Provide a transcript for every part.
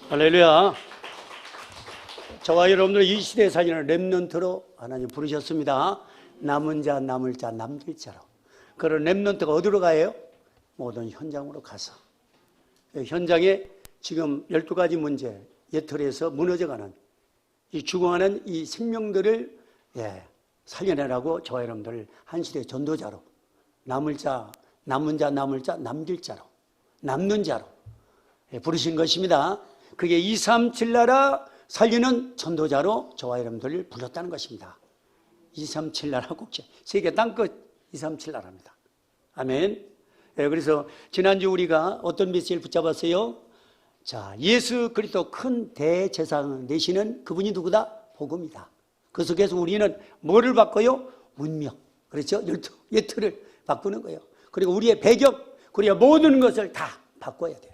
할렐루야. 저와 여러분들 이 시대에 살리는 렘넌트로 하나님 부르셨습니다. 남은 자, 남을 자, 남길 자로. 그런 렘넌트가 어디로 가요? 모든 현장으로 가서 현장에 지금 12가지 문제, 예틀에서 무너져가는 이 죽어가는 이 생명들을 살려내라고 저와 여러분들 한 시대의 전도자로, 남을 자, 남은 자, 남을 자, 남길 자로, 남는 자로 부르신 것입니다. 그게 237 나라 살리는 전도자로 저와 여러분들을 불렀다는 것입니다. 237 나라 국제, 세계 땅끝 237 나라입니다. 아멘. 그래서 지난주 우리가 어떤 메시지를 붙잡았어요? 자, 예수 그리스도 큰 대제사장 되시는 그분이 누구다? 복음이다. 그 속에서 우리는 뭐를 바꿔요? 운명. 그렇죠? 예틀을 바꾸는 거예요. 그리고 우리의 배경, 우리의 모든 것을 다 바꿔야 돼요.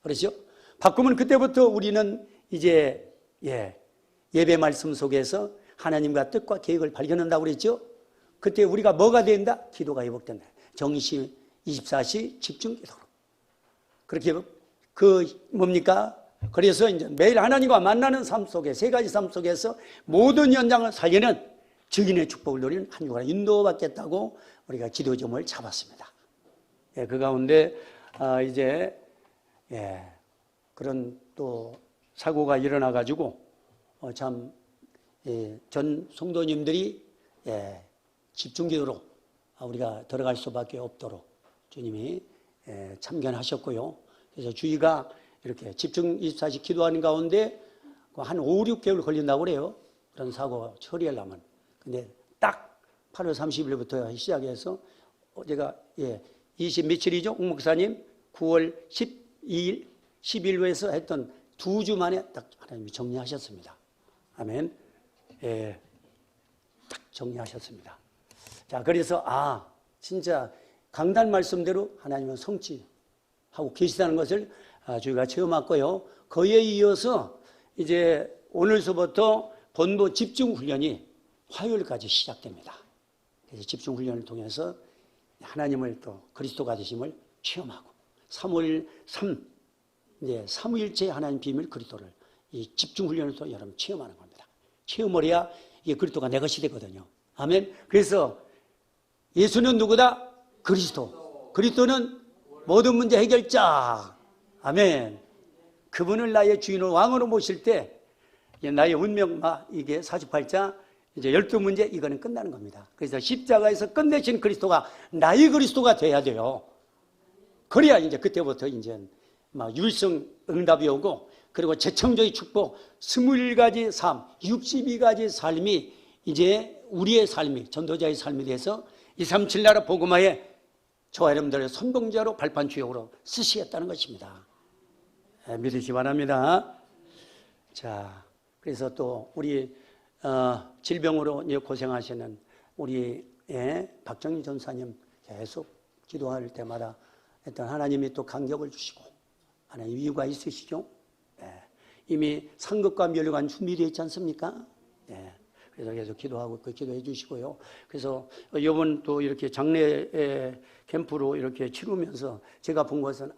그렇죠? 바꾸면 그때부터 우리는 이제 예배 말씀 속에서 하나님과 뜻과 계획을 발견한다고 그랬죠? 그때 우리가 뭐가 된다? 기도가 회복된다. 정시 24시 집중 기도로. 그렇게 뭡니까? 그래서 이제 매일 하나님과 만나는 삶 속에, 세 가지 삶 속에서 모든 현장을 살리는 증인의 축복을 누리는 한 주간 인도받겠다고 우리가 기도 점을 잡았습니다. 그 가운데 이제 그런 또 사고가 일어나가지고 참 전 성도님들이 집중기도로 우리가 들어갈 수밖에 없도록 주님이 참견하셨고요. 그래서 주의가 이렇게 집중 24시 기도하는 가운데 한 5, 6개월 걸린다고 그래요. 그런 사고 처리하려면. 근데 딱 8월 30일부터 시작해서 제가 20 며칠이죠? 옥 목사님 9월 12일 11일에서 했던 2주 만에 딱 하나님이 정리하셨습니다. 아멘. 딱 정리하셨습니다. 자, 그래서 진짜 강단 말씀대로 하나님은 성취하고 계시다는 것을 저희가 체험했고요. 그에 이어서 이제 오늘서부터 본부 집중훈련이 화요일까지 시작됩니다. 그래서 집중훈련을 통해서 하나님을 또 그리스도가 되심을 체험하고 3월 3 이제 삼위일체 하나님 비밀 그리스도를 이 집중훈련을 또 여러분 체험하는 겁니다. 체험을 해야 이게 그리스도가 내 것이 되거든요. 아멘. 그래서 예수는 누구다? 그리스도. 그리스도는 모든 문제 해결자. 아멘. 그분을 나의 주인으로 왕으로 모실 때 나의 운명마 이게 48자 이제 12문제 이거는 끝나는 겁니다. 그래서 십자가에서 끝내신 그리스도가 나의 그리스도가 돼야 돼요. 그래야 이제 그때부터 이제 막 유일성 응답이 오고 그리고 재창조의 축복 21가지 삶, 62가지 삶이 이제 우리의 삶이 전도자의 삶에 대해서 237 나라 복음화에 저와 여러분들의 선봉자로 발판 주역으로 쓰시겠다는 것입니다. 믿으시기 바랍니다. 자, 그래서 또 우리 질병으로 고생하시는 우리 박정희 전사님 계속 기도할 때마다 했던 하나님이 또 간격을 주시고 하나님 이유가 있으시죠? 이미 상급과 멸류관 준비되어 있지 않습니까? 그래서 계속 기도하고 기도해 주시고요. 그래서 이번 또 이렇게 장례 캠프로 이렇게 치르면서 제가 본 것은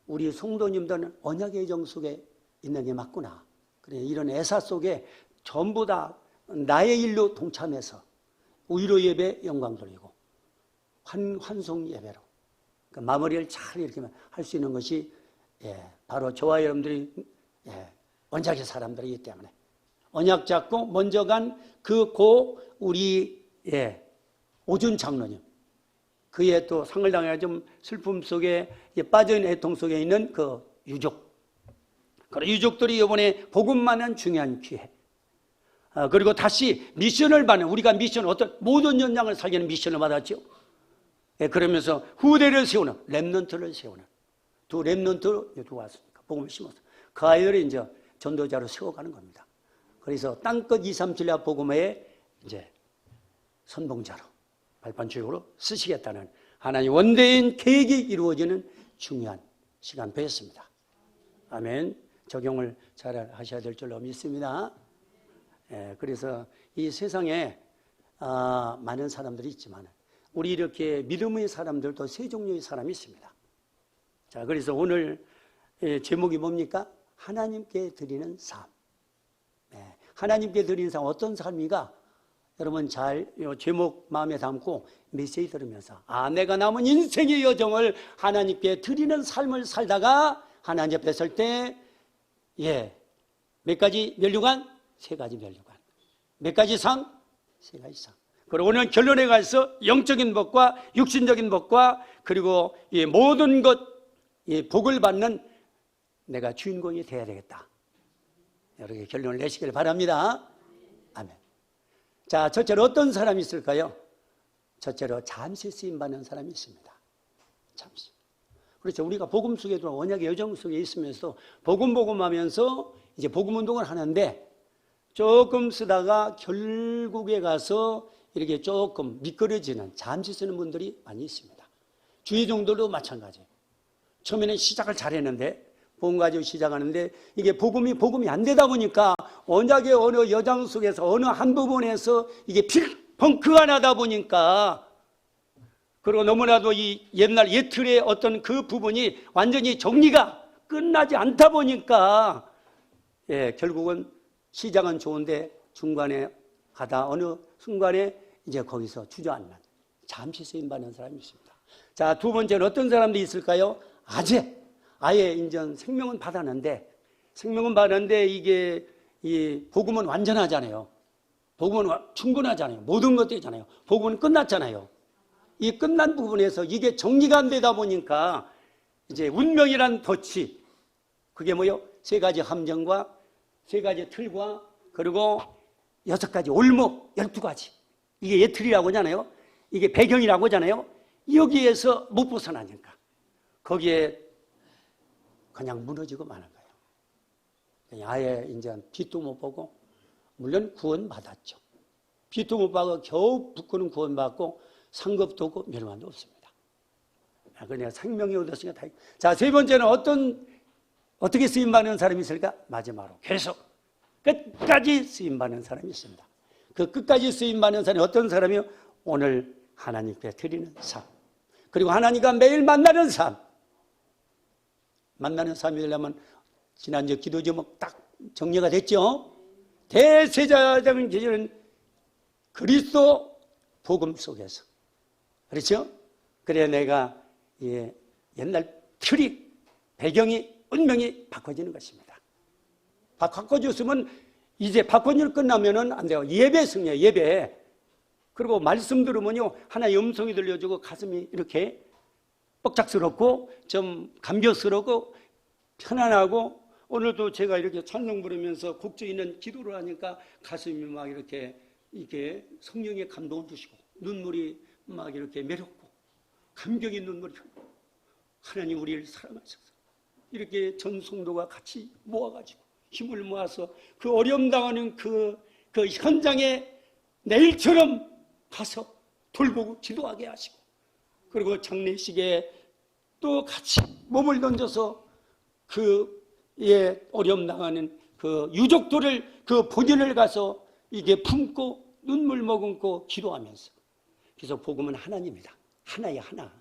우리 성도님들은 언약의 정 속에 있는 게 맞구나. 그래 이런 애사 속에 전부 다 나의 일로 동참해서 위로 예배 영광 돌리고 환송 예배로 마무리를 잘 이렇게 할 수 있는 것이 바로 저와 여러분들이 언약의 사람들이기 때문에 언약 잡고 먼저 간 그 우리 오준 장로님 그의 또 상을 당해 좀 슬픔 속에 빠져있는 애통 속에 있는 그 유족 그런 유족들이 이번에 복음만은 중요한 기회 그리고 다시 미션을 받는 우리가 미션 어떤 모든 연장을 살리는 미션을 받았죠. 그러면서 후대를 세우는 렘넌트를 세우는 두 렘넌트 누가 왔습니까? 복음을 심어서 그 아이들이 이제 전도자로 세워가는 겁니다. 그래서 땅끝 237야 복음의 이제 선봉자로 발판주역으로 쓰시겠다는 하나님 원대인 계획이 이루어지는 중요한 시간 되었습니다. 아멘. 적용을 잘 하셔야 될 줄로 믿습니다. 그래서 이 세상에 많은 사람들이 있지만 우리 이렇게 믿음의 사람들도 세 종류의 사람이 있습니다. 자, 그래서 오늘 제목이 뭡니까? 하나님께 드리는 삶. 하나님께 드리는 삶 어떤 삶인가? 여러분 잘 제목 마음에 담고 메시지 들으면서 내가 남은 인생의 여정을 하나님께 드리는 삶을 살다가 하나님 앞에 설 때 몇 가지 멸류관? 세 가지 멸류관. 몇 가지 상? 세 가지 상. 그리고 오늘 결론에 가서 영적인 복과 육신적인 복과 그리고 이 모든 것 복을 받는 내가 주인공이 되어야 되겠다. 이렇게 결론을 내시길 바랍니다. 아멘. 자, 첫째로 어떤 사람이 있을까요? 첫째로 잠시 쓰임받는 사람이 있습니다. 잠시. 그렇죠. 우리가 복음 속에도 언약의 여정 속에 있으면서 복음하면서 이제 복음 운동을 하는데 조금 쓰다가 결국에 가서 이렇게 조금 미끄러지는 잠시 쓰는 분들이 많이 있습니다. 주의종들도 마찬가지예요. 처음에는 시작을 잘했는데 복음 가지고 시작하는데 이게 복음이 안 되다 보니까 언약의 어느 여정 속에서 어느 한 부분에서 이게 펑크가 나다 보니까 그리고 너무나도 이 옛날 옛틀의 어떤 그 부분이 완전히 정리가 끝나지 않다 보니까 결국은 시작은 좋은데 중간에 가다 어느 순간에 이제 거기서 주저앉는 잠시 쓰임받는 사람이 있습니다. 자, 두 번째는 어떤 사람들이 있을까요? 아예 인전 생명은 받았는데 이게 이 복음은 완전하잖아요. 복음은 충분하잖아요. 모든 것들이잖아요. 복음은 끝났잖아요. 이 끝난 부분에서 이게 정리가 안 되다 보니까 이제 운명이란 덫이 그게 뭐요? 세 가지 함정과 세 가지 틀과 그리고 6가지 올목 12가지 이게 예틀이라고 하잖아요. 이게 배경이라고 하잖아요. 여기에서 못 벗어나니까 거기에 그냥 무너지고 마는 거예요. 아예 이제 빛도 못 보고 물론 구원받았죠. 빛도 못 받고 겨우 붙고는 구원받고 상급도 없고 멸망도 없습니다. 그냥 생명이 얻었으니까 다. 자, 세 번째는 어떻게 쓰임받는 사람이 있을까? 마지막으로 계속 끝까지 쓰임받는 사람이 있습니다. 그 끝까지 쓰임받는 사람이 어떤 사람이요? 오늘 하나님께 드리는 삶 그리고 하나님과 매일 만나는 삶. 만나는 삶이 되려면 지난주 기도 제목 딱 정리가 됐죠? 대제사장은 계시는 그리스도 복음 속에서 그렇죠? 그래야 내가 옛날 틀이 배경이 운명이 바꿔지는 것입니다. 바꿔줬으면 이제 바꿔줄 끝나면은 안 돼요. 예배 승리예요. 예배. 그리고 말씀 들으면요 하나의 음성이 들려주고 가슴이 이렇게 뻑짝스럽고 좀 감격스럽고 편안하고 오늘도 제가 이렇게 찬송 부르면서 곡조 있는 기도를 하니까 가슴이 막 이렇게 성령의 감동을 주시고 눈물이 막 이렇게 매렵고 감격의 눈물이 흐르고 하나님 우리를 사랑하셔서 이렇게 전 성도가 같이 모아가지고 힘을 모아서 그 어려움 당하는 그 현장에 내일처럼 가서 돌보고 기도하게 하시고, 그리고 장례식에 또 같이 몸을 던져서 어려움 당하는 그 유족들을 그 본연을 가서 이게 품고 눈물 머금고 기도하면서. 그래서 복음은 하나입니다. 하나야, 하나.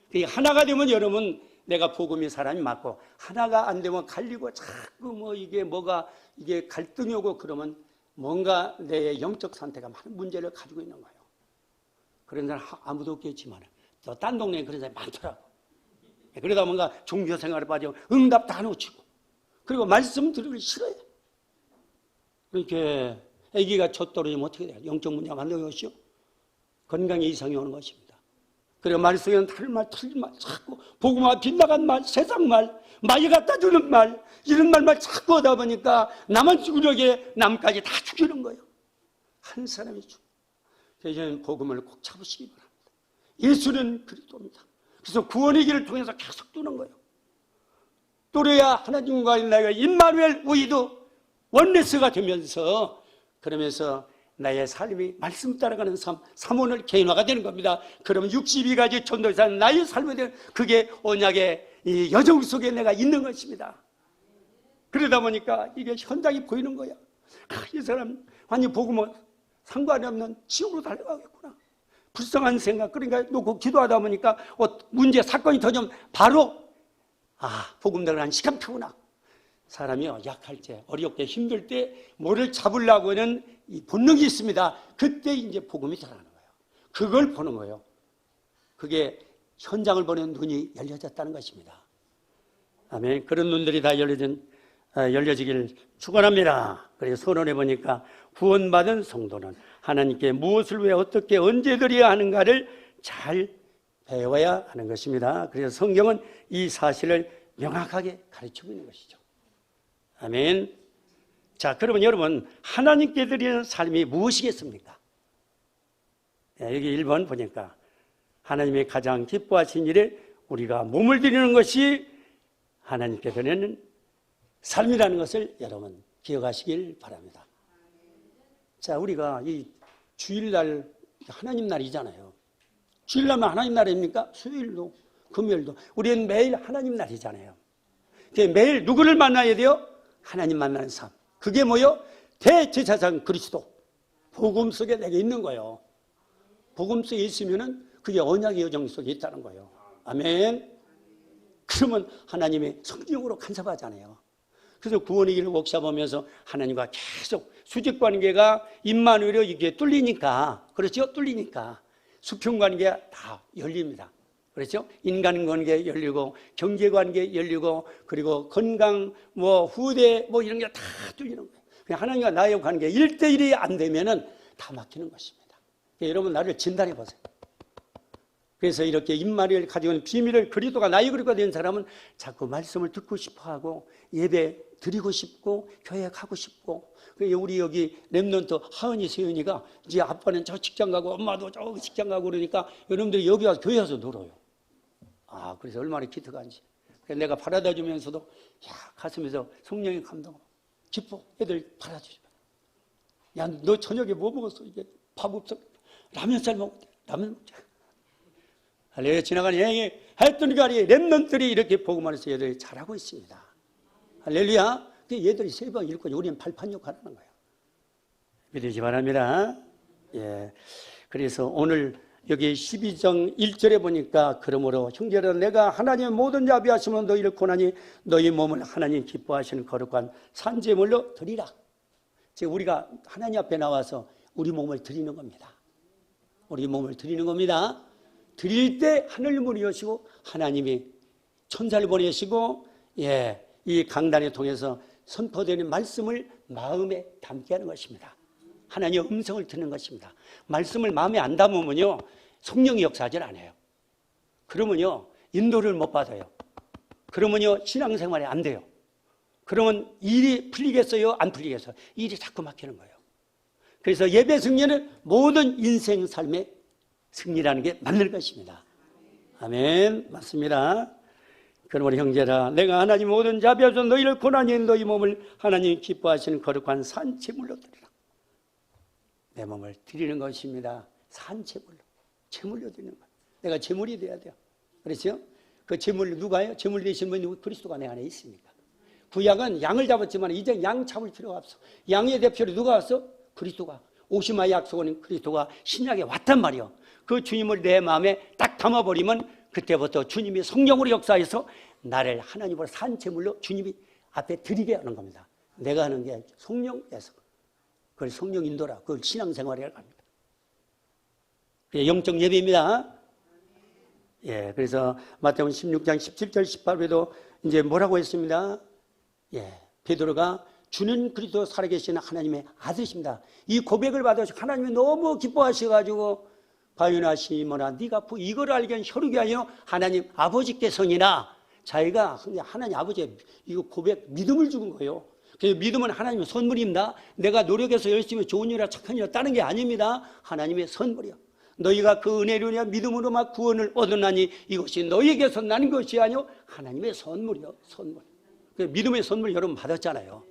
그게 하나가 되면 여러분, 내가 복음이 사람이 맞고, 하나가 안 되면 갈리고 자꾸 이게 갈등이 오고 그러면 뭔가 내 영적 상태가 많은 문제를 가지고 있는 거예요. 그런 사람 아무도 없겠지만 또 딴 동네에 그런 사람이 많더라고. 그러다 뭔가 종교 생활에 빠지고 응답 다 놓치고, 그리고 말씀 들으기 싫어요. 이렇게 아기가 첫 떨어지면 어떻게 돼요? 영적 문제가 만든 것이요, 건강에 이상이 오는 것입니다. 그리고 말씀에는 다른 말, 틀린 말, 자꾸 복음화 빗나간 말, 세상 말, 마귀 갖다 주는 말, 이런 말만 자꾸 하다 보니까 나만 죽으려게 남까지 다 죽이는 거예요. 한 사람이 죽어. 그래서 복음을 꼭 잡으시기 바랍니다. 예수는 그리스도입니다. 그래서 구원의 길을 통해서 계속 두는 거예요. 또래야 하나님과 나가 임마누엘 우리도 원네스가 되면서, 그러면서 나의 삶이 말씀 따라가는 삶, 삼원을 개인화가 되는 겁니다. 그러면 62가지 전도에 사는 나의 삶에 대한 그게 언약의 이 여정 속에 내가 있는 것입니다. 그러다 보니까 이게 현장이 보이는 거야. 이 사람 완전 복음은 상관이 없는 지옥으로 달려가겠구나. 불쌍한 생각, 그러니까 놓고 기도하다 보니까 문제, 사건이 터지면 바로 복음 들어가는 시간표구나. 사람이요, 약할 때, 어렵게 힘들 때 뭐를 잡으려고 하는 이 본능이 있습니다. 그때 이제 복음이 들어가는 거예요. 그걸 보는 거예요. 그게 현장을 보는 눈이 열려졌다는 것입니다. 아멘. 그런 눈들이 다 열려지길 축원합니다. 그래서 선언해 보니까 구원받은 성도는 하나님께 무엇을 왜 어떻게 언제 드려야 하는가를 잘 배워야 하는 것입니다. 그래서 성경은 이 사실을 명확하게 가르치고 있는 것이죠. 아멘. 자, 그러면 여러분, 하나님께 드리는 삶이 무엇이겠습니까? 여기 1번 보니까 하나님이 가장 기뻐하신 일에 우리가 몸을 드리는 것이 하나님께 드리는 삶이라는 것을 여러분 기억하시길 바랍니다. 자, 우리가 이 주일날 하나님 날이잖아요. 주일날만 하나님 날입니까? 수요일도 금요일도 우리는 매일 하나님 날이잖아요. 매일 누구를 만나야 돼요? 하나님 만나는 삶. 그게 뭐요? 대제사장 그리스도. 복음 속에 내게 있는 거예요. 복음 속에 있으면은 그게 언약의 여정 속에 있다는 거예요. 아멘. 그러면 하나님의 성령으로 간섭하잖아요. 그래서 구원의 길을 옥잡으면서 하나님과 계속 수직관계가 임마누엘로 이게 뚫리니까, 그렇죠? 뚫리니까 수평관계가 다 열립니다. 그렇죠? 인간관계 열리고 경제관계 열리고 그리고 건강 후대 이런 게 다 뚫리는 거예요. 그냥 하나님과 나의 관계 1대1이 안 되면은 다 막히는 것입니다. 여러분 나를 진단해 보세요. 그래서 이렇게 임마누엘을 가지고 있는 비밀을, 그리스도가 나의 그리스도가 된 사람은 자꾸 말씀을 듣고 싶어하고 예배 드리고 싶고 교회 가고 싶고. 우리 여기 렘넌트 하은이 세은이가 이제 아빠는 저 직장 가고 엄마도 저 직장 가고 그러니까 여러분들이 여기 와서 교회 와서 놀아요. 그래서 얼마나 기특한지. 그래서 내가 바라다 주면서도 가슴에서 성령의 감동 기뻐. 애들 바라주지. 야, 너 저녁에 뭐 먹었어? 이게 밥 없어? 라면살 먹었대. 라면 먹자. 할렐루야. 지나가는 여행에 했더니 렘넌트들이 이렇게 복음 안에서 얘들이 잘하고 있습니다. 할렐루야. 얘들이 3번 읽고 우리는 발판욕 하라는 거예요. 믿으시 바랍니다. 예. 그래서 오늘 여기 12장 1절에 보니까 그러므로 형제들아 내가 하나님의 모든 자비하시면 너희를 고나니 너희 몸을 하나님 기뻐하시는 거룩한 산제물로 드리라. 지금 우리가 하나님 앞에 나와서 우리 몸을 드리는 겁니다. 우리 몸을 드리는 겁니다. 드릴 때 하늘을 문을 여시고 하나님이 천사를 보내시고 이 강단을 통해서 선포되는 말씀을 마음에 담게 하는 것입니다. 하나님의 음성을 듣는 것입니다. 말씀을 마음에 안 담으면요 성령이 역사하지 않아요. 그러면요 인도를 못 받아요. 그러면요 신앙생활이 안 돼요. 그러면 일이 풀리겠어요? 안 풀리겠어요? 일이 자꾸 막히는 거예요. 그래서 예배 승리는 모든 인생 삶의 승리라는 게 맞는 것입니다. 아멘. 맞습니다. 그러므로 형제라 내가 하나님 모든 자비하셔서 너희를 고난이 너희 몸을 하나님 기뻐하시는 거룩한 산제물로 드리라. 내 몸을 드리는 것입니다. 산 제물로, 제물로 드리는 거예요. 내가 제물이 돼야 돼요. 그렇죠? 그 제물 누가요? 제물 되신 분이 그리스도가 내 안에 있으니까. 구약은 양을 잡았지만 이제 양 잡을 필요가 없어. 양의 대표로 누가 왔어? 그리스도가. 오시마의 약속은 그리스도가 신약에 왔단 말이요. 그 주님을 내 마음에 딱 담아버리면 그때부터 주님이 성령으로 역사해서 나를 하나님으로 산 제물로 주님이 앞에 드리게 하는 겁니다. 내가 하는 게 성령에서. 그걸 성령 인도라. 그걸 신앙생활이라고 합니다. 그게 영적 예배입니다. 예, 그래서 마태복음 16장 17절 18절에도 이제 뭐라고 했습니다. 예, 베드로가 주는 그리스도 살아계신 하나님의 아들이십니다. 이 고백을 받아서 하나님이 너무 기뻐하셔가지고 바요나 시몬아 네가 이걸 알게 한 혈육이 아니요 하나님 아버지께서니라. 자기가 하나님 아버지의 이거 고백 믿음을 주는 거예요. 그래서 믿음은 하나님의 선물입니다. 내가 노력해서 열심히 좋은 일이라 착한 일이라 따는 게 아닙니다. 하나님의 선물이요. 너희가 그 은혜로 인해 믿음으로 막 구원을 얻었나니 이것이 너희에게서 나는 것이 아니요 하나님의 선물이요. 선물. 믿음의 선물 여러분 받았잖아요.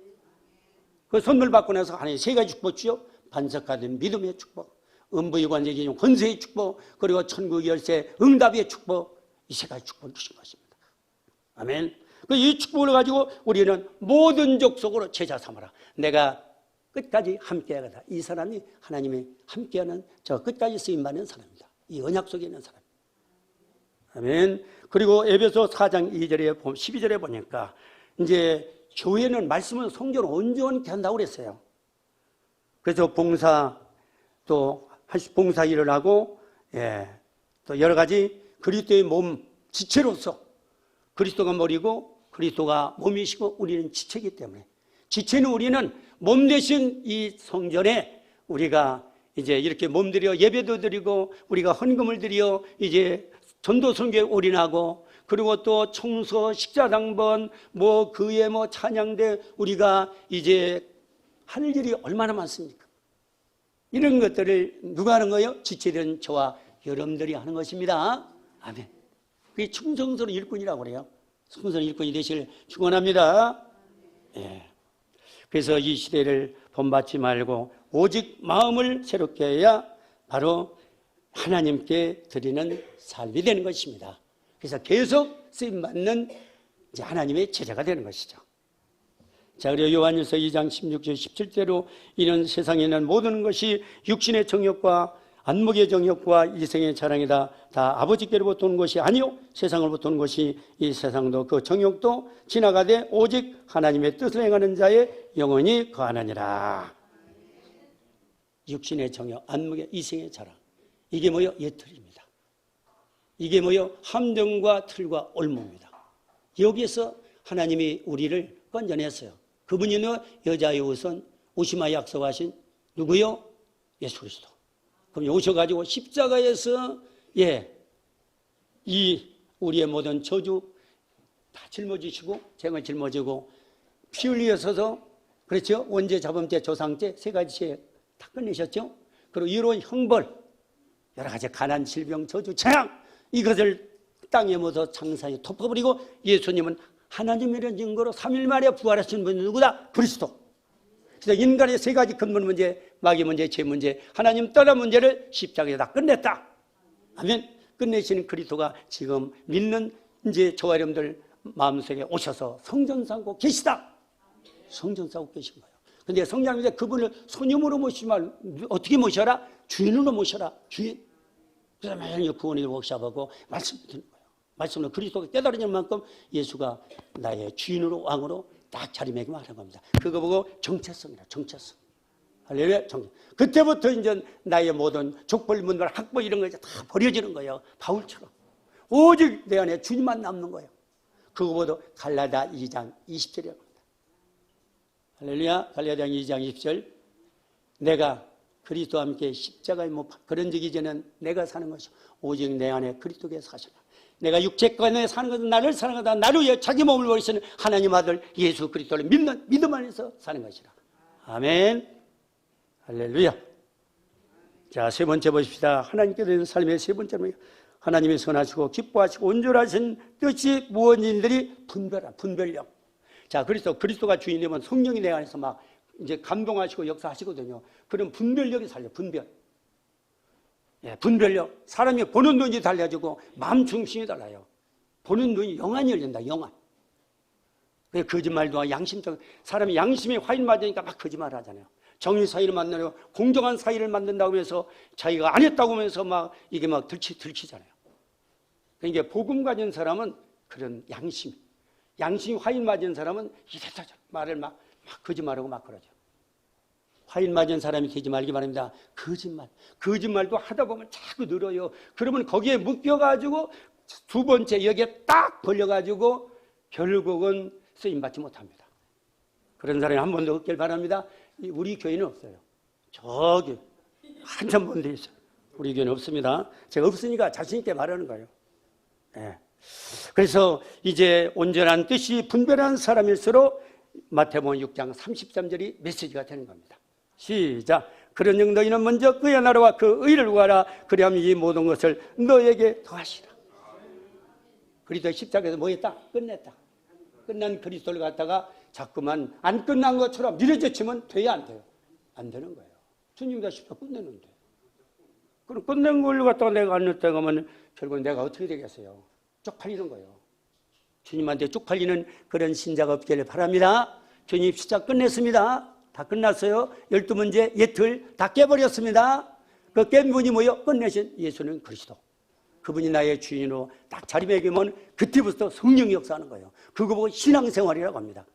그 선물 받고 나서 하나님 세 가지 축복 주요. 반석가된 믿음의 축복, 음부의관제 기준 권세의 축복, 그리고 천국 열쇠 응답의 축복, 이 세 가지 축복을 주신 것입니다. 아멘. 이 축복을 가지고 우리는 모든 족속으로 제자 삼아라. 내가 끝까지 함께하다. 이 사람이 하나님이 함께하는 저 끝까지 쓰임받는 사람입니다. 이 언약 속에 있는 사람. 아멘. 그리고 에베소 4장 2절에 12절에 보니까 이제 교회는 말씀은 성경을 온전히 한다고 그랬어요. 그래서 봉사 일을 하고 또 여러 가지 그리스도의 몸 지체로서 그리스도가 머리고 그리스도가 몸이시고 우리는 지체이기 때문에 지체는 우리는 몸 대신 이 성전에 우리가 이제 이렇게 몸 들여 예배도 드리고 우리가 헌금을 드려 이제 전도 선교에 올인하고 그리고 또 청소, 식사당번, 그에 찬양대 우리가 이제 할 일이 얼마나 많습니까? 이런 것들을 누가 하는 거예요? 지체된 저와 여러분들이 하는 것입니다. 아멘. 그게 충성스러운 일꾼이라고 그래요. 충성스러운 일꾼이 되시길 축원합니다. 예. 그래서 이 시대를 본받지 말고 오직 마음을 새롭게 해야 바로 하나님께 드리는 삶이 되는 것입니다. 그래서 계속 쓰임받는 이제 하나님의 제자가 되는 것이죠. 자, 그리고 요한일서 2장 16절 17절로 이는 세상에 있는 모든 것이 육신의 정욕과 안목의 정욕과 이생의 자랑이다. 다 아버지께로부터 온 것이 아니요 세상으로부터 온 것이 이 세상도 그 정욕도 지나가되 오직 하나님의 뜻을 행하는 자의 영원히 거하느니라. 육신의 정욕, 안목의 이생의 자랑. 이게 뭐요? 예틀입니다. 이게 뭐요? 함정과 틀과 올무입니다. 여기에서 하나님이 우리를 건져냈어요. 그분이 여자의 우선 오시마 약속하신 누구요? 예수 그리스도. 그럼 오셔가지고 십자가에서 이 우리의 모든 저주 다 짊어지시고 쟁을 짊어지고 피 흘리셔서 그렇죠? 원죄, 자범죄, 조상죄 세 가지 죄 다 끝내셨죠? 그리고 이로운 형벌 여러 가지 가난, 질병, 저주, 재앙 이것을 땅에 묻어 창사에 덮어버리고 예수님은 하나님이라는 증거로 3일 만에 부활하신 분이 누구다? 그리스도. 그래서 인간의 세 가지 근본 문제, 마귀 문제, 죄 문제, 하나님 떠난 문제를 십자가에 다 끝냈다. 아멘. 끝내시는 그리스도가 지금 믿는 이제 저와 여러분들 마음속에 오셔서 성전 쌓고 계시다. 성전 쌓고 계신 거예요. 근데 성령님이 그분을 손님으로 모시면 어떻게 모셔라? 주인으로 모셔라. 주인. 그래서 매일 구원을 워크샵하고 말씀 듣는 거예요. 말씀으로 그리스도가 깨달은 만큼 예수가 나의 주인으로 왕으로 딱 자리매김하는 겁니다. 그거 보고 정체성이라 정체성. 할렐루야. 그때부터 이제 나의 모든 족벌문들 학벌 이런 거 이제 다 버려지는 거예요. 바울처럼. 오직 내 안에 주님만 남는 거예요. 그거보다 갈라디아 2장 20절이라고 합니다. 할렐루야. 갈라디아 2장 20절. 내가 그리스도와 함께 십자가에 못 그런 적이 이제는 내가 사는 것이 오직 내 안에 그리스도께서 사시라. 내가 육체권에 사는 것은 나를 사는 것이다. 나를 위해 자기 몸을 버리시는 하나님 아들 예수 그리스도를 믿는 믿음 안에서 사는 것이라. 아멘. 할렐루야. 자, 세 번째 보십시다. 하나님께 드리는 삶의 세 번째는 하나님이 선하시고 기뻐하시고 온전하신 뜻이 무엇인들이 분별력. 자, 그리스도가 주인이면 성령이 내 안에서 막 이제 감동하시고 역사하시거든요. 그럼 분별력이 살려, 분별. 예, 분별력. 사람이 보는 눈이 달라지고 마음 중심이 달라요. 보는 눈이 영안이 열린다. 영안. 거짓말도 양심적. 사람이 양심이 화인 맞으니까 막 거짓말을 하잖아요. 정의 사이를 만나려 공정한 사이를 만든다고 하면서 자기가 안 했다고 하면서 막 이게 막 들키잖아요. 그러니까 복음 가진 사람은 그런 양심이 화인 맞은 사람은 이래저래 말을 막 거짓말하고 막 그러죠. 화인 맞은 사람이 되지 말기 바랍니다. 거짓말도 하다 보면 자꾸 늘어요. 그러면 거기에 묶여가지고 두 번째 여기에 딱 걸려가지고 결국은 쓰임받지 못합니다. 그런 사람이 한 번도 없길 바랍니다. 우리 교회는 없어요. 저기 한참 본 데 있어요. 우리 교회는 없습니다. 제가 없으니까 자신 있게 말하는 거예요. 네. 그래서 이제 온전한 뜻이 분별한 사람일수록 마태복음 6장 33절이 메시지가 되는 겁니다. 시작. 그런즉 너희는 먼저 그의 나라와 그 의를 구하라. 그리하면 이 모든 것을 너에게 더하시라. 그리스도 십자가에서 뭐 했다? 끝냈다. 끝난 그리스도를 갖다가 자꾸만 안 끝난 것처럼 밀어제치면 돼야 안 돼요? 안 되는 거예요. 주님이 십자가 끝내는데. 그럼 끝낸 걸 갖다가 내가 안 넣었다고 하면 결국 내가 어떻게 되겠어요? 쪽팔리는 거예요. 주님한테 쪽팔리는 그런 신자가 없기를 바랍니다. 주님 십자가 끝냈습니다. 다 끝났어요. 12문제 예틀 다 깨버렸습니다. 그 깬 분이 뭐예요? 끝내신 예수는 그리스도. 그분이 나의 주인으로 딱 자리매기면 그때부터 성령이 역사하는 거예요. 그거 보고 신앙생활이라고 합니다.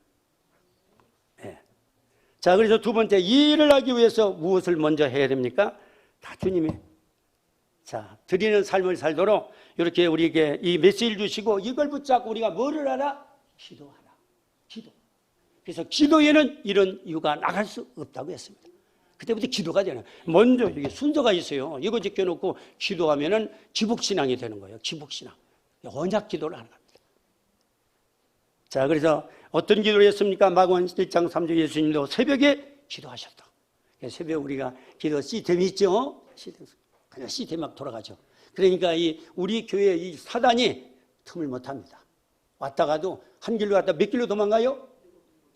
네. 자, 그래서 두 번째, 이 일을 하기 위해서 무엇을 먼저 해야 됩니까? 다 주님이 드리는 삶을 살도록 이렇게 우리에게 이 메시지를 주시고 이걸 붙잡고 우리가 뭐를 하라? 기도하라. 기도. 그래서 기도에는 이런 이유가 나갈 수 없다고 했습니다. 그때부터 기도가 되는. 먼저 이게 순서가 있어요. 이거 지켜놓고 기도하면은 기복신앙이 되는 거예요. 기복신앙. 언약 기도를 하는 겁니다. 자, 그래서 어떤 기도를 했습니까? 마가복음 1장 3절 예수님도 새벽에 기도하셨다. 새벽에 우리가 기도 시스템이 있죠? 그냥 시스템이 막 돌아가죠. 그러니까 우리 교회 이 사단이 틈을 못 합니다. 왔다가도 한 길로 갔다 몇 길로 도망가요?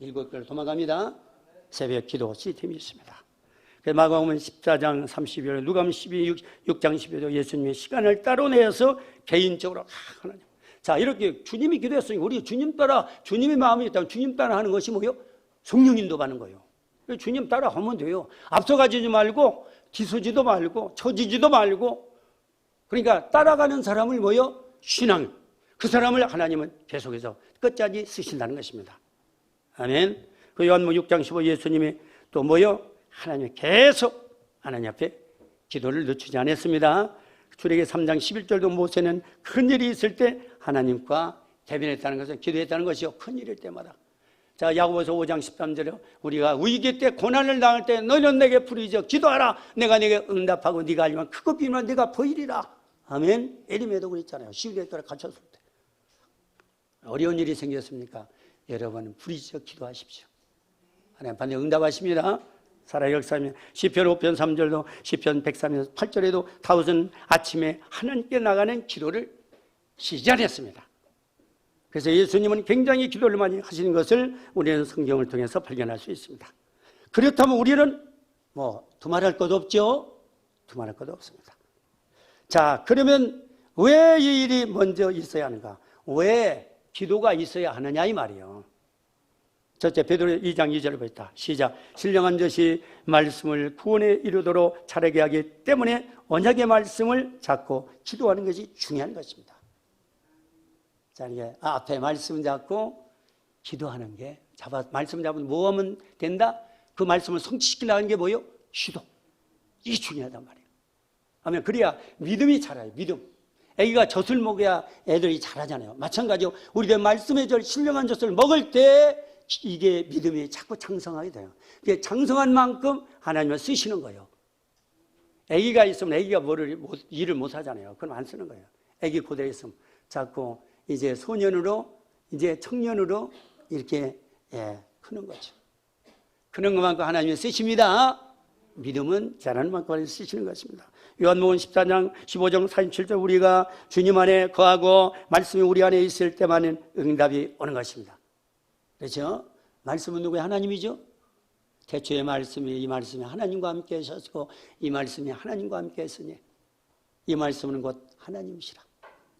7길로 도망갑니다. 새벽 기도 시스템이 있습니다. 마가복음 14장 30절, 누가복음 6장 12절 예수님의 시간을 따로 내서 개인적으로 하나님. 자, 이렇게 주님이 기도했으니까 우리 주님 따라, 주님의 마음이 있다면 주님 따라 하는 것이 뭐예요? 성령 인도받는 거예요. 주님 따라 하면 돼요. 앞서가지도 말고 뒤서지도 말고 처지지도 말고. 그러니까 따라가는 사람을 뭐예요? 신앙. 그 사람을 하나님은 계속해서 끝까지 쓰신다는 것입니다. 아멘. 그 요한복음 6장 15 예수님이 또 뭐예요? 하나님 계속 하나님 앞에 기도를 늦추지 않았습니다. 출애굽기 3장 11절도 모세는 큰일이 있을 때 하나님과 대면했다는 것은 기도했다는 것이요. 큰일일 때마다. 자, 야고보서 5장 13절에 우리가 위기 때 고난을 당할 때 너는 내게 부르짖어 기도하라. 내가 내게 응답하고 네가 알지만 크고 비밀한 네가 보이리라. 아멘. 에림에도 그랬잖아요. 시위대에 따라 갇혔을 때. 어려운 일이 생겼습니까? 여러분 부르짖어 기도하십시오. 하나님 반드시 응답하십니다. 살아 역사하면 시편 5편 3절도 시편 103편 8절에도 다윗은 아침에 하나님께 나가는 기도를 시작했습니다. 그래서 예수님은 굉장히 기도를 많이 하시는 것을 우리는 성경을 통해서 발견할 수 있습니다. 그렇다면 우리는 두말할 것도 없죠? 두말할 것도 없습니다. 자, 그러면 왜 이 일이 먼저 있어야 하는가? 왜 기도가 있어야 하느냐 이 말이에요. 첫째, 베드로 2장 2절을 보였다. 시작. 신령한 것이 말씀을 구원에 이르도록 자라게 하기 때문에 언약의 말씀을 잡고 기도하는 것이 중요한 것입니다. 자, 이게 앞에 말씀 잡고 기도하는 게 말씀 잡으면 뭐 하면 된다? 그 말씀을 성취시키려고 하는 게 뭐예요? 기도. 이게 중요하단 말이에요. 하면 그래야 믿음이 자라요. 믿음. 애기가 젖을 먹어야 애들이 자라잖아요. 마찬가지로 우리가 말씀의 젖, 신령한 젖을 먹을 때 이게 믿음이 자꾸 장성하게 돼요. 이게 장성한 만큼 하나님을 쓰시는 거예요. 애기가 있으면 애기가 일을 못 하잖아요. 그럼 안 쓰는 거예요. 애기 고대에 있으면 자꾸 이제 소년으로 이제 청년으로 이렇게 크는 거죠. 크는 것만큼 하나님이 쓰십니다. 믿음은 자라는 만큼 쓰시는 것입니다. 요한복음 14장 15장 47절 우리가 주님 안에 거하고 말씀이 우리 안에 있을 때만은 응답이 오는 것입니다. 그렇죠? 말씀은 누구의 하나님이죠? 태초의 말씀이 이 말씀이 하나님과 함께 하셨고 이 말씀이 하나님과 함께 했으니 이 말씀은 곧 하나님이시라.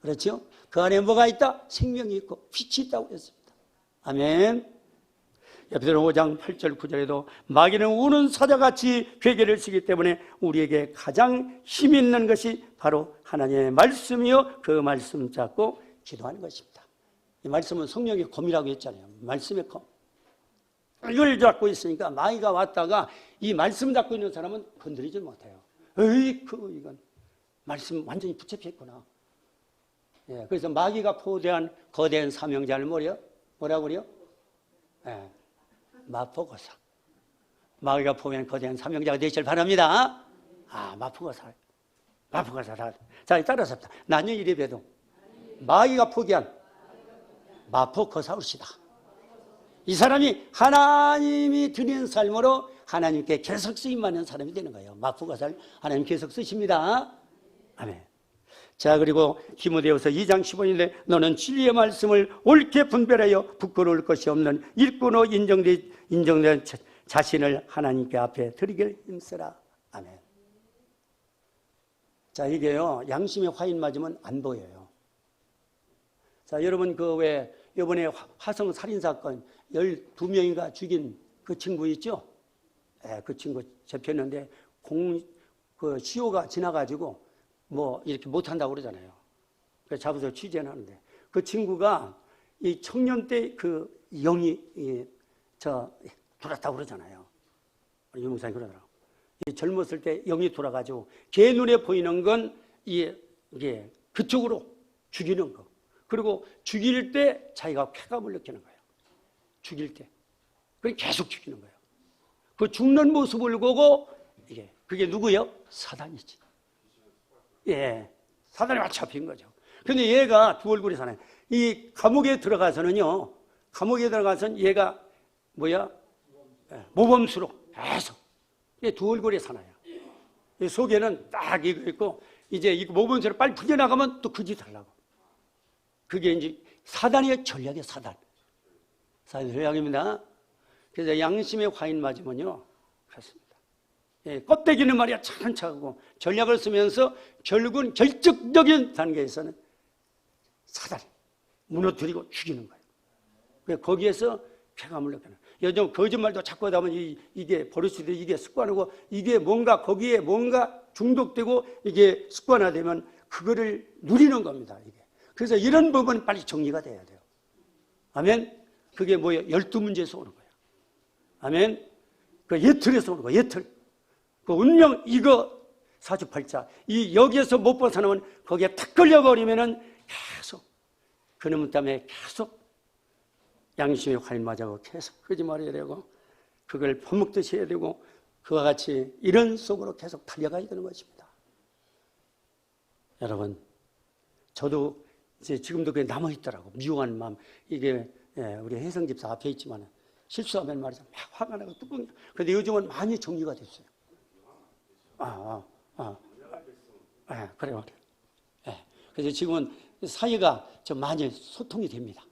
그렇죠? 그 안에 뭐가 있다? 생명이 있고 빛이 있다고 했습니다. 아멘. 에베소서 5장 8절 9절에도 마귀는 우는 사자같이 괴계를 쓰기 때문에 우리에게 가장 힘 있는 것이 바로 하나님의 말씀이요 그 말씀 잡고 기도하는 것입니다. 이 말씀은 성령의 검이라고 했잖아요. 말씀의 검. 이걸 잡고 있으니까 마귀가 왔다가 이 말씀 잡고 있는 사람은 건드리지 못해요. 이건 말씀 완전히 붙잡혀 있구나. 예, 그래서 마귀가 포대한 거대한 사명자를 뭐라고 그래요? 예, 마포거사. 마귀가 포대한 거대한 사명자가 되시길 바랍니다. 마포거사. 자, 따라서 나는 이래봬도 마귀가 포기한 마포거사우시다. 이 사람이 하나님이 드리는 삶으로 하나님께 계속 쓰임받는 사람이 되는 거예요. 마포거사를 하나님 계속 쓰십니다. 아멘. 자, 그리고 디모데후서 2장 15절인데 너는 진리의 말씀을 옳게 분별하여 부끄러울 것이 없는 일꾼으로 인정된 자신을 하나님께 앞에 드리길 힘쓰라. 아멘. 자, 이게요 양심의 화인 맞으면 안 보여요. 자, 여러분 왜 이번에 화성 살인사건 12명인가 죽인 그 친구 있죠? 네, 그 친구 잡혔는데 시효가 지나가지고 이렇게 못한다고 그러잖아요. 그래서 잡아서 취재는 하는데 그 친구가 이 청년 때 그 영이 돌았다고 그러잖아요. 유 목사님 그러더라고요. 젊었을 때 영이 돌아가지고 걔 눈에 보이는 건 이게 그쪽으로 죽이는 거. 그리고 죽일 때 자기가 쾌감을 느끼는 거예요. 죽일 때. 그게 계속 죽이는 거예요. 그 죽는 모습을 보고 그게 누구예요? 사단이지. 예, 사단에 맞춰 잡힌 거죠. 근데 얘가 두 얼굴이 사나요. 이 감옥에 들어가서는요, 얘가 모범수로 계속 두 얼굴이 사나요. 이 속에는 딱 이거 있고, 이제 이 모범수로 빨리 풀려나가면 또 그 짓 하려고. 그게 이제 사단의 전략이에요, 사단의 전략입니다. 그래서 양심의 화인 맞으면요, 그렇습니다. 예, 껍데기는 말이야 차근차근하고 전략을 쓰면서 결국은 결정적인 단계에서는 사단을 무너뜨리고 죽이는 거예요. 거기에서 쾌감을 느끼는. 요즘 거짓말도 자꾸 하다 보면 이게 버릇이 돼, 이게 습관이고 이게 거기에 뭔가 중독되고 이게 습관화되면 그거를 누리는 겁니다. 이게. 그래서 이런 부분은 빨리 정리가 돼야 돼요. 아멘. 그게 12문제에서 오는 거예요. 아멘. 그 예틀에서 오는 거예요. 예틀. 그 운명 이거 사주팔자 여기에서 못 벗어나면 거기에 탁 걸려버리면은 계속 그놈 때문에 계속 양심의 화인 맞아고 계속 거짓말해야 되고 그걸 퍼먹듯이 해야 되고 그와 같이 이런 속으로 계속 달려가야 되는 것입니다. 여러분 저도 이제 지금도 그게 남아있더라고. 미워하는 마음. 이게 우리 혜성 집사 앞에 있지만 실수하면 말이죠 막 화가 나고 뚜껑이. 그런데 요즘은 많이 정리가 됐어요. 그래 말이에요. 그래서 지금은 사이가 좀 많이 소통이 됩니다.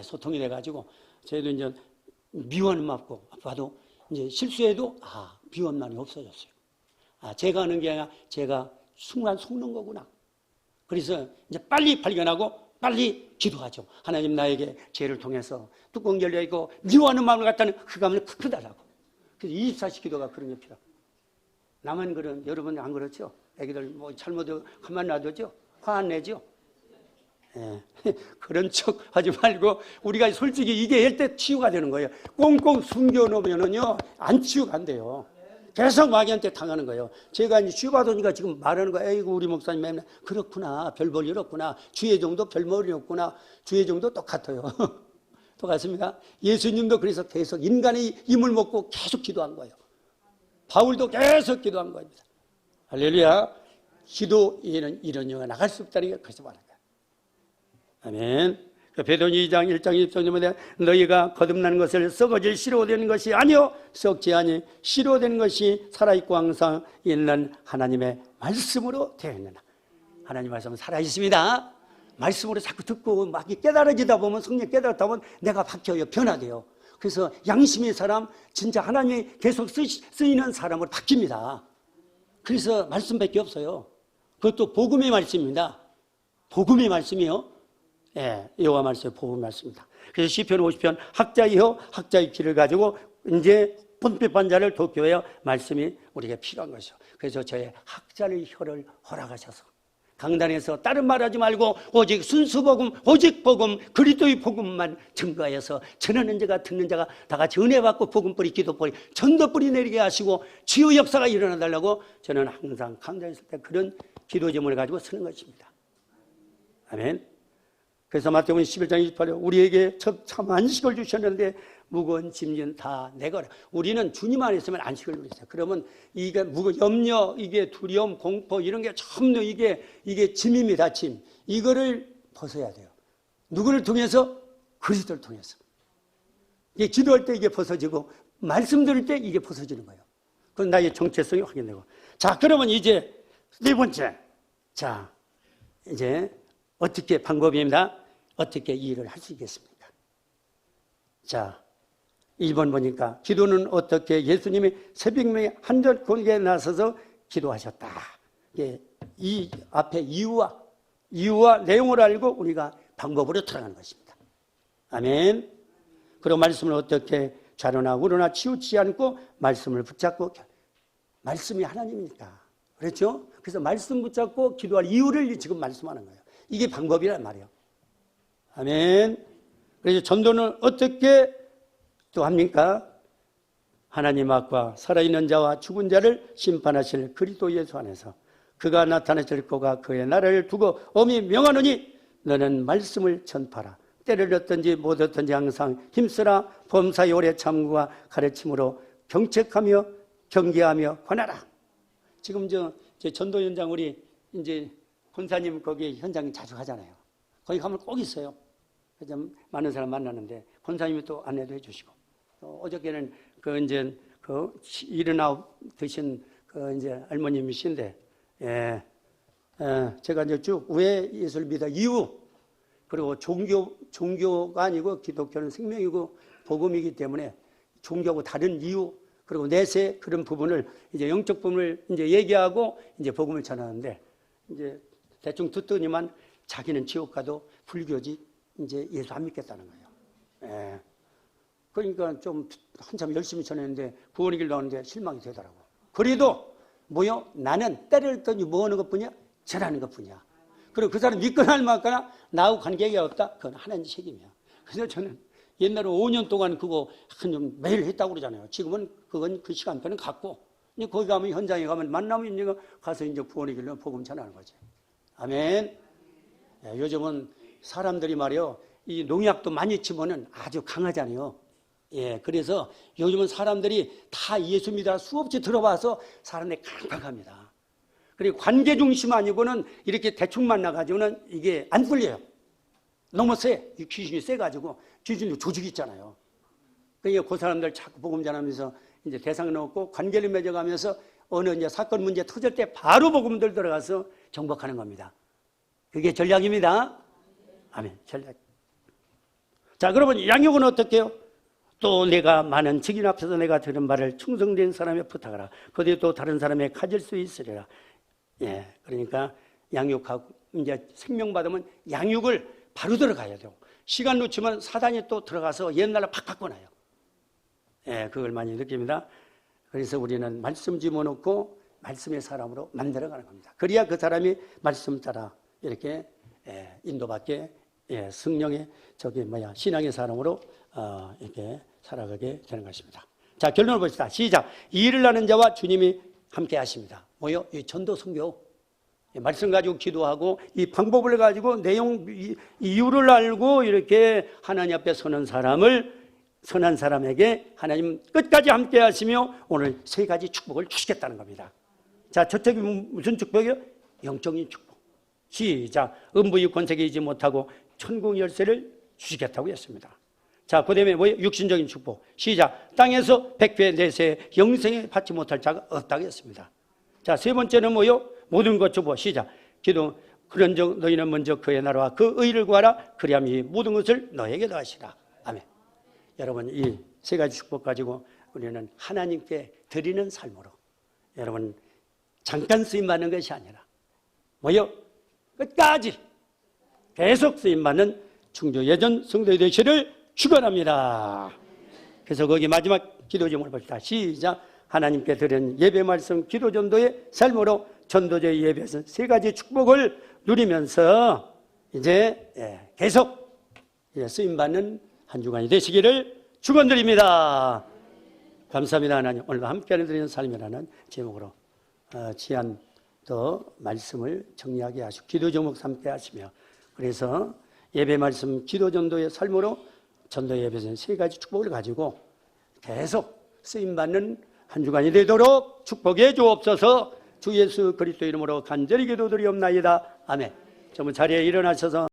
소통이 돼가지고 저희도 이제 미워하는 마음 없고 봐도 이제 실수해도 미워하는 마음이 없어졌어요. 제가 하는 게 아니라 제가 순간 속는 거구나. 그래서 이제 빨리 발견하고 빨리 기도하죠. 하나님 나에게 죄를 통해서 뚜껑 열려 있고 미워하는 마음을 갖다는 흑암을 크크달라고. 그래서 24시 기도가 그런 게 필요하고. 나만 여러분 안 그렇죠? 애기들 잘못 가만 놔두죠? 화 안 내죠? 그런 척 하지 말고 우리가 솔직히 이게 할 때 치유가 되는 거예요. 꽁꽁 숨겨놓으면은요 안 치유가 안 돼요. 계속 마귀한테 당하는 거예요. 제가 이제 치유받으니까 지금 말하는 거예요. 에이구 우리 목사님 맨날 그렇구나, 별 볼 일 없구나, 주의 정도 별 볼 일 없구나, 주의 정도 똑같아요. 똑같습니다. 예수님도 그래서 계속 인간의 힘을 먹고 계속 기도한 거예요. 바울도 계속 기도한 겁니다. 할렐루야. 기도에는 이런 영화 나갈 수 없다는 게 그래서 말합니다. 아멘. 베드로 2장 1장 20절에 너희가 거듭나는 것을 썩어질 씨로 된 것이 아니요 썩지 아니 씨로 된 것이 살아있고 항상 있는 하나님의 말씀으로 되어 있느냐. 하나님 말씀은 살아있습니다. 말씀으로 자꾸 듣고 막 깨달아지다 보면 성령 깨달았다 보면 내가 바뀌어요. 변화돼요. 그래서 양심의 사람 진짜 하나님이 계속 쓰이는 사람으로 바뀝니다. 그래서 말씀밖에 없어요. 그것도 복음의 말씀입니다. 복음의 말씀이요. 예, 여호와 말씀이 복음의 말씀입니다. 그래서 시편 50편 학자이여 학자의 길을 가지고 이제 본필한 자를 돕교해야 말씀이 우리에게 필요한 것이죠. 그래서 저의 학자의 혀를 허락하셔서 강단에서 다른 말하지 말고 오직 순수 복음, 오직 복음, 그리스도의 복음만 증거하여서 전하는 자가 듣는 자가 다 같이 은혜 받고 복음뿌리, 기도뿌리, 전도뿌리 내리게 하시고 치유 역사가 일어나 달라고 저는 항상 강단에 있을 때 그런 기도 제목을 가지고 쓰는 것입니다. 아멘. 그래서 마태복음 11장 28절 우리에게 참 안식을 주셨는데 무거운 짐진 다 내거라. 우리는 주님 안에 있으면 안식을 누리세요. 그러면 이게 염려, 이게 두려움, 공포 이런 게 전부 이게 짐입니다. 짐. 이거를 벗어야 돼요. 누구를 통해서? 그리스도를 통해서. 이게 기도할 때 이게 벗어지고 말씀 들을 때 이게 벗어지는 거예요. 그건 나의 정체성이 확인되고. 자, 그러면 이제 네 번째. 자, 이제 어떻게 방법입니다. 어떻게 이 일을 할 수 있겠습니까? 자, 1번 보니까 기도는 어떻게 예수님이 새벽명에 한절 공개에 나서서 기도하셨다. 이 앞에 이유와 내용을 알고 우리가 방법으로 들어가는 것입니다. 아멘. 그리고 말씀을 어떻게 좌로나 우로나 치우치지 않고 말씀을 붙잡고 말씀이 하나님이니까. 그렇죠? 그래서 말씀 붙잡고 기도할 이유를 지금 말씀하는 거예요. 이게 방법이란 말이에요. 아멘. 그래서 전도는 어떻게 또 합니까? 하나님 앞과 살아있는 자와 죽은 자를 심판하실 그리스도 예수 안에서 그가 나타나실 거가 그의 나라를 두고 엄히 명하노니 너는 말씀을 전파라. 때를 얻든지 못 얻든지 항상 힘쓰라. 범사의 오래 참고와 가르침으로 경책하며 경계하며 권하라. 지금 제 전도 현장 우리 이제 권사님 거기 현장 자주 가잖아요. 거기 가면 꼭 있어요. 그래서 많은 사람 만나는데 권사님이 또 안내도 해주시고 어저께는 이제 79 드신 이제 할머님이신데 제가 이제 쭉 왜 예수를 믿어 이유 그리고 종교가 아니고 기독교는 생명이고 복음이기 때문에 종교하고 다른 이유 그리고 내세 그런 부분을 이제 영적 부분을 이제 얘기하고 이제 복음을 전하는데 이제 대충 듣더니만 자기는 지옥 가도 불교지 이제 예수 안 믿겠다는 거예요. 그러니까 좀 한참 열심히 전했는데 구원의 길 나오는데 실망이 되더라고. 그래도 나는 때를 떠니 뭐 하는 것뿐이야? 전하는 것뿐이야. 그리고 그 사람 믿거나 안 믿거나 나하고 관계가 없다? 그건 하나님 책임이야. 그래서 저는 옛날에 5년 동안 그거 매일 했다고 그러잖아요. 지금은 그건 그 시간표는 갖고 이제 거기 가면 현장에 가면 만나면 이제 가서 이제 구원의 길로 복음 전하는 거지. 아멘. 요즘은 사람들이 말이요, 이 농약도 많이 치면은 아주 강하잖아요. 그래서 요즘은 사람들이 다 예수 믿으라 수없이 들어와서 사람들이 강팍합니다. 그리고 관계 중심 아니고는 이렇게 대충 만나가지고는 이게 안 풀려요. 너무 세. 이 귀신이 세가지고 귀신도 조직이 있잖아요. 그러니까 그 사람들 자꾸 복음 전하면서 이제 대상 넣고 관계를 맺어가면서 어느 이제 사건 문제 터질 때 바로 복음들 들어가서 정복하는 겁니다. 그게 전략입니다. 아멘. 전략. 자, 그러면 양육은 어떻게 해요? 또 내가 많은 증인 앞에서 내가 들은 말을 충성된 사람에 부탁하라. 그들이 또 다른 사람에 가질 수 있으리라. 그러니까 양육하고 이제 생명 받으면 양육을 바로 들어가야 돼요. 시간 놓치면 사단이 또 들어가서 옛날로 팍 바꿔놔요. 그걸 많이 느낍니다. 그래서 우리는 말씀 집어넣고 말씀의 사람으로 만들어가는 겁니다. 그래야 그 사람이 말씀 따라 이렇게 인도받게 성령의 신앙의 사람으로 이렇게 살아가게 되는 것입니다. 자, 결론을 봅시다. 시작. 이 일을 하는 자와 주님이 함께 하십니다. 이 전도 선교. 말씀 가지고 기도하고 이 방법을 가지고 내용 이유를 알고 이렇게 하나님 앞에 서는 선한 사람에게 하나님 끝까지 함께 하시며 오늘 세 가지 축복을 주시겠다는 겁니다. 자, 첫째 무슨 축복이요? 영적인 축복. 시작. 음부의 권세에 이지 못하고 천국 열쇠를 주시겠다고 했습니다. 자, 그 다음에 육신적인 축복. 시작. 땅에서 백배 내세 영생에 받지 못할 자가 없다고 했습니다. 자, 세 번째는 모든 것 주보. 시작. 기도. 그런즉 너희는 먼저 그의 나라와 그 의를 구하라. 그리하면 이 모든 것을 너에게 더하시라. 아멘. 여러분, 이 세 가지 축복 가지고 우리는 하나님께 드리는 삶으로 여러분 잠깐 쓰임 받는 것이 아니라 뭐요? 끝까지 계속 쓰임받는 충주 예전 성도의 되시를 축원합니다. 그래서 거기 마지막 기도 제목을 봅시다. 시작. 하나님께 드리는 예배 말씀 기도 전도의 삶으로 전도자의 예배에서 세 가지 축복을 누리면서 이제 계속 쓰임받는 한 주간이 되시기를 축원드립니다. 감사합니다. 하나님, 오늘 함께 드리는 삶이라는 제목으로 귀한 또 말씀을 정리하게 하시고 기도 제목 삼게 하시며, 그래서 예배 말씀 기도 전도의 삶으로 전도 예배에서 세 가지 축복을 가지고 계속 쓰임받는 한 주간이 되도록 축복해 주옵소서. 주 예수 그리스도 이름으로 간절히 기도드리옵나이다. 아멘. 전부 자리에 일어나셔서